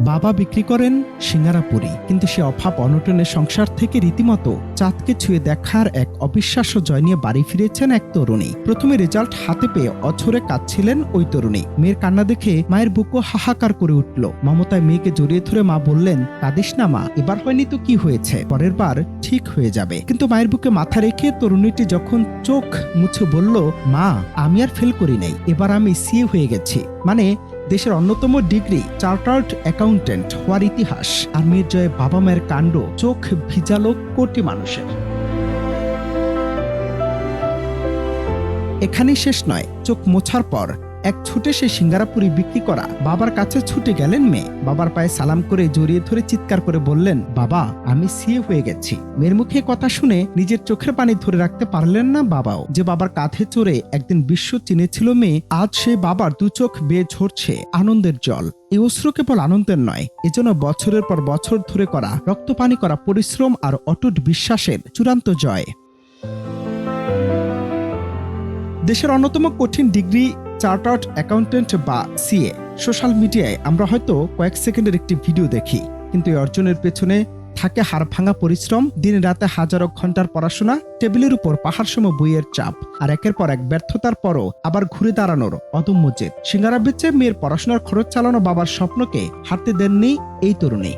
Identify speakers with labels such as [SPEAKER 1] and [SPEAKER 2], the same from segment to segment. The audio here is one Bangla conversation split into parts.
[SPEAKER 1] বাবা বিক্রি করেন সিঙ্গারাপুরি, কিন্তু সে অভাব অনটনের সংসার থেকে রীতিমতো চাঁদকে ছুঁয়ে দেখার এক অবিশ্বাস্য জয় নিয়ে বাড়ি ফিরেছেন এক তরুণী। প্রথমে রেজাল্ট হাতে পেয়ে অঝরে কাঁদছিলেন ওই তরুণী। মেয়ের কান্না দেখে মায়ের বুকও হাহাকার করে উঠল। মমতায় মেয়েকে জড়িয়ে ধরে মা বললেন, কাঁদিস না মা, এবার হয়নি তো কি হয়েছে, পরের বার ঠিক হয়ে যাবে। কিন্তু মায়ের বুকে মাথা রেখে তরুণীটি যখন চোখ মুছে বলল, মা আমি আর ফেল করি নাই, এবার আমি সিএ হয়ে গেছি, মানে দেশের অন্যতম ডিগ্রি চার্টার্ড অ্যাকাউন্টেন্ট হওয়ার ইতিহাস। আর মেয়ের জয়ে বাবা মায়ের কাণ্ড চোখ ভিজালো কোটি মানুষের। এখানেই শেষ নয়, চোখ মোছার পর এক ছুটে সে সিঙ্গারাপুরি বিক্রি করা বাবার কাছে ছুটে গেলেন মেয়ে। বাবার পায়ে সালাম করে জড়িয়ে ধরে চিৎকার করে বললেন, বাবা আমি সিএ হয়ে গেছি। মেয়ের মুখে কথা শুনে নিজের চোখের পানি ধরে রাখতে পারলেন না বাবাও। যে বাবার কাঁধে চড়ে একদিন বিশ্ব চিনেছিল মেয়ে, আজ সে বাবার দু চোখ বেয়ে ঝরছে আনন্দের জল। এই অশ্রু কেবল আনন্দের নয়, এজন্য বছরের পর বছর ধরে করা রক্তপানি করা পরিশ্রম আর অটুট বিশ্বাসের চূড়ান্ত জয়। দেশের অন্যতম কঠিন ডিগ্রি চার্টার্ড অ্যাকাউন্টেন্ট বা সিএ। সোশ্যাল মিডিয়ায় আমরা হয়তো কয়েক সেকেন্ডের একটি ভিডিও দেখি, কিন্তু এই অর্জনের পেছনে থাকে হাড় ভাঙা পরিশ্রম, দিন রাতে হাজারো ঘন্টার পড়াশোনা, টেবিলের উপর পাহাড়সম বইয়ের চাপ, আর একের পর এক ব্যর্থতার পরও আবার ঘুরে দাঁড়ানোর অদম্য জেদ। সিঙ্গারা বেচে মেয়ের পড়াশোনার খরচ চালানো বাবার স্বপ্নকে হারতে দেননি এই তরুণী।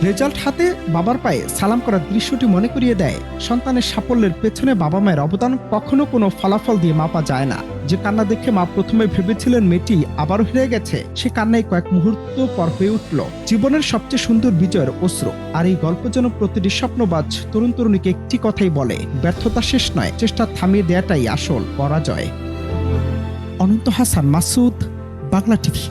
[SPEAKER 1] রেজাল্ট হাতে বাবার পায়ে সালাম করার দৃশ্যটি মনে করিয়ে দেয়, সন্তানের সাফল্যের পেছনে বাবা মায়ের অবদান কখনো কোনো ফলাফল দিয়ে মাপা যায় না। যে কান্না দেখে মা প্রথমে ভেবেছিলেন মেয়েটি আবারও হেরে গেছে, সে কান্নায় কয়েক মুহূর্ত পর হয়ে উঠল জীবনের সবচেয়ে সুন্দর বিজয়ের অশ্রু। আর এই গল্প যেন প্রতিটি স্বপ্নবাজ তরুণ তরুণীকে একটি কথাই বলে, ব্যর্থতা শেষ নয়, চেষ্টা থামিয়ে দেয়াটাই আসল পরাজয়। অনন্ত হাসান মাসুদ, বাংলা টিভি।